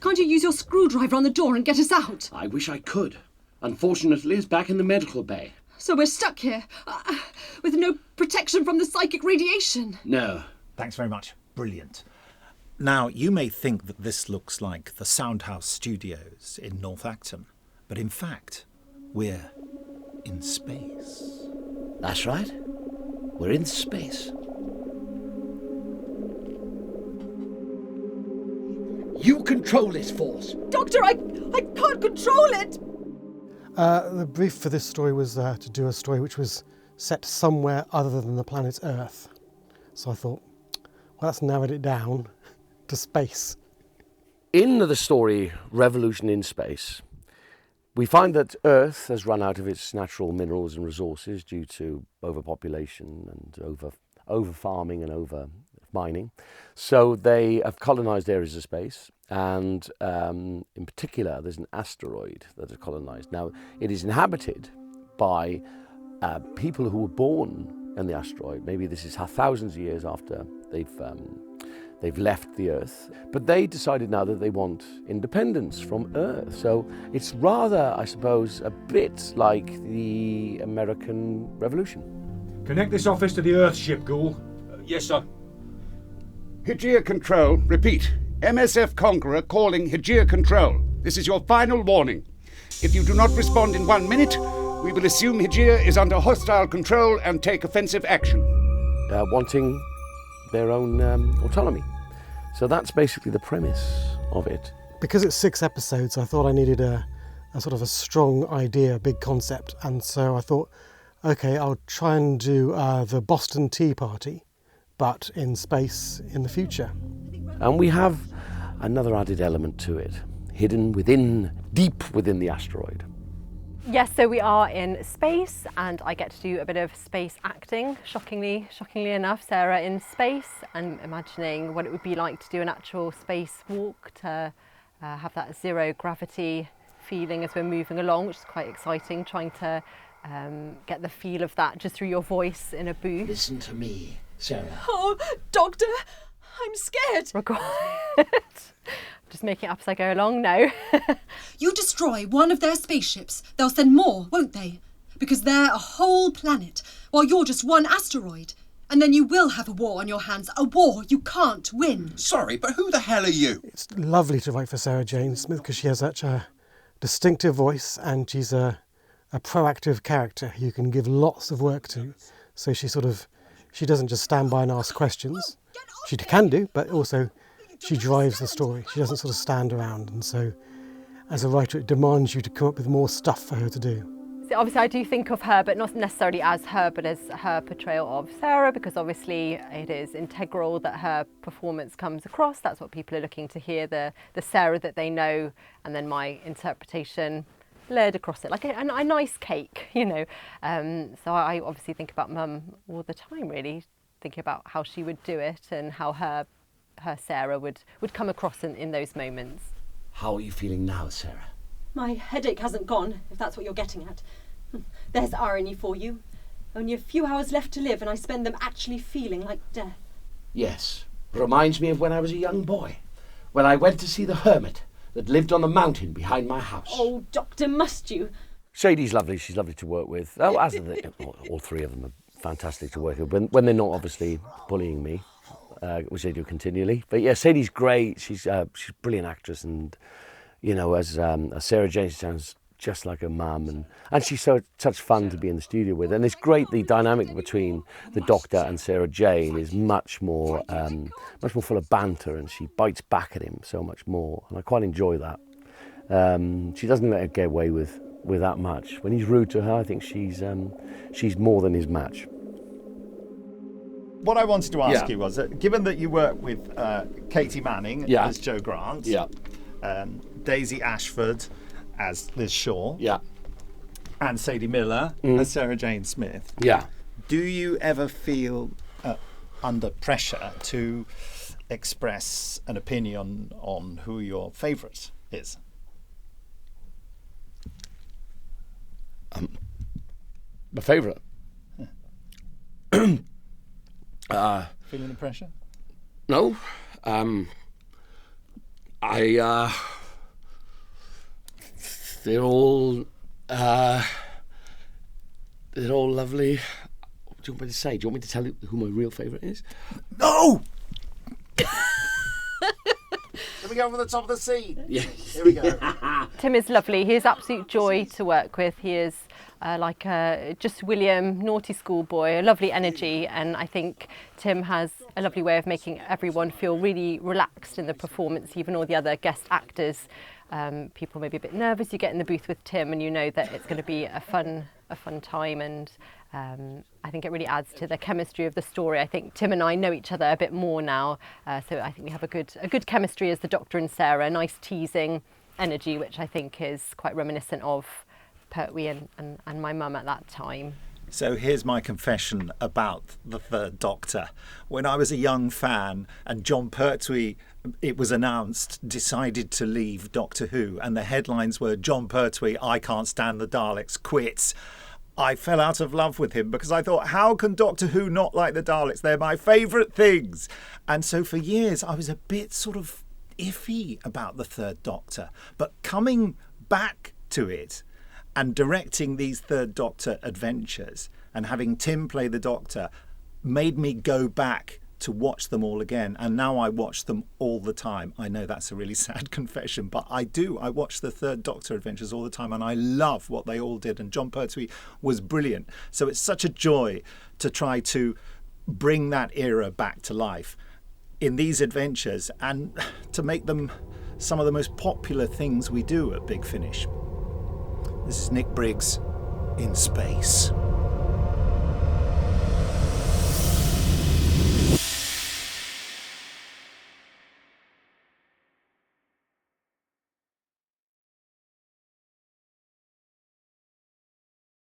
Can't you use your screwdriver on the door and get us out? I wish I could. Unfortunately, it's back in the medical bay. So we're stuck here, with no protection from the psychic radiation. No. Thanks very much. Brilliant. Now, you may think that this looks like the Soundhouse Studios in North Acton, but in fact, we're in space. That's right. We're in space. You control this force. Doctor, I can't control it. The brief for this story was to do a story which was set somewhere other than the planet Earth. So I thought, well, that's narrowed it down to space. In the story Revolution in Space, we find that Earth has run out of its natural minerals and resources due to overpopulation and over-farming and over-mining. So they have colonised areas of space, and in particular there's an asteroid that is colonised. Now, it is inhabited by people who were born in the asteroid. Maybe this is thousands of years after they've left the Earth, but they decided now that they want independence from Earth. So it's rather, I suppose, a bit like the American Revolution. Connect this office to the Earth ship, Ghoul. Yes, sir. Hygeia Control, repeat. MSF Conqueror calling Hygeia Control. This is your final warning. If you do not respond in 1 minute, we will assume Hygeia is under hostile control and take offensive action. Wanting their own autonomy. So that's basically the premise of it. Because it's 6 episodes, I thought I needed a sort of a strong idea, a big concept. And so I thought, okay, I'll try and do the Boston Tea Party, but in space in the future. And we have another added element to it, hidden deep within the asteroid. Yes, so we are in space and I get to do a bit of space acting, shockingly enough. Sarah in space, and imagining what it would be like to do an actual space walk, to have that zero gravity feeling as we're moving along, which is quite exciting, trying to get the feel of that just through your voice in a booth. Listen to me, Sarah. Oh, Doctor, I'm scared. Required. Just making it up as I go along, no. You destroy one of their spaceships, they'll send more, won't they? Because they're a whole planet, while you're just one asteroid. And then you will have a war on your hands, a war you can't win. Sorry, but who the hell are you? It's lovely to write for Sarah Jane Smith because she has such a distinctive voice and she's a proactive character you can give lots of work to. So she doesn't just stand by and ask questions. She can do, but also she drives the story. She doesn't sort of stand around. And so as a writer, it demands you to come up with more stuff for her to do. So obviously I do think of her, but not necessarily as her, but as her portrayal of Sarah, because obviously it is integral that her performance comes across. That's what people are looking to hear, the Sarah that they know, and then my interpretation layered across it, like a nice cake, you know. So I obviously think about Mum all the time, really, thinking about how she would do it and how her Sarah would come across in those moments. How are you feeling now, Sarah? My headache hasn't gone, if that's what you're getting at. There's irony for you. Only a few hours left to live and I spend them actually feeling like death. Yes. Reminds me of when I was a young boy, when I went to see the hermit that lived on the mountain behind my house. Oh, Doctor, must you? Sadie's lovely. She's lovely to work with. Oh, as are all three of them are fantastic to work with when they're not obviously bullying me, which they do continually. But yeah, Sadie's great. She's a brilliant actress, and you know, as Sarah Jane, she sounds just like her mum, and she's such fun to be in the studio with. And it's great. The dynamic between the Doctor and Sarah Jane is much more full of banter, and she bites back at him so much more, and I quite enjoy that. She doesn't let her get away with that much. When he's rude to her, I think she's more than his match. What I wanted to ask you was that given that you work with Katie Manning as Jo Grant, Daisy Ashford as Liz Shaw, and Sadie Miller as Sarah Jane Smith, do you ever feel under pressure to express an opinion on who your favourite is? My favourite? Feeling the pressure? No. I They're all lovely. What do you want me to say? Do you want me to tell you who my real favourite is? No! Let me go over the top of the scene. Yeah. Here we go. Tim is lovely. He is absolute joy to work with. He is like just William, naughty schoolboy, a lovely energy, and I think Tim has a lovely way of making everyone feel really relaxed in the performance, even all the other guest actors. People may be a bit nervous. You get in the booth with Tim and you know that it's going to be a fun time, and I think it really adds to the chemistry of the story. I think Tim and I know each other a bit more now, so I think we have a good chemistry as the Doctor and Sarah, a nice teasing energy, which I think is quite reminiscent of Pertwee and my mum at that time. So here's my confession about the Third Doctor. When I was a young fan and Jon Pertwee, it was announced, decided to leave Doctor Who, and the headlines were Jon Pertwee, I can't stand the Daleks, quits. I fell out of love with him because I thought, how can Doctor Who not like the Daleks? They're my favourite things. And so for years I was a bit sort of iffy about the Third Doctor. But coming back to it and directing these Third Doctor adventures and having Tim play the Doctor made me go back to watch them all again, and now I watch them all the time. I know that's a really sad confession, but I do. I watch the Third Doctor adventures all the time, and I love what they all did, and Jon Pertwee was brilliant. So it's such a joy to try to bring that era back to life in these adventures and to make them some of the most popular things we do at Big Finish. This is Nick Briggs in space.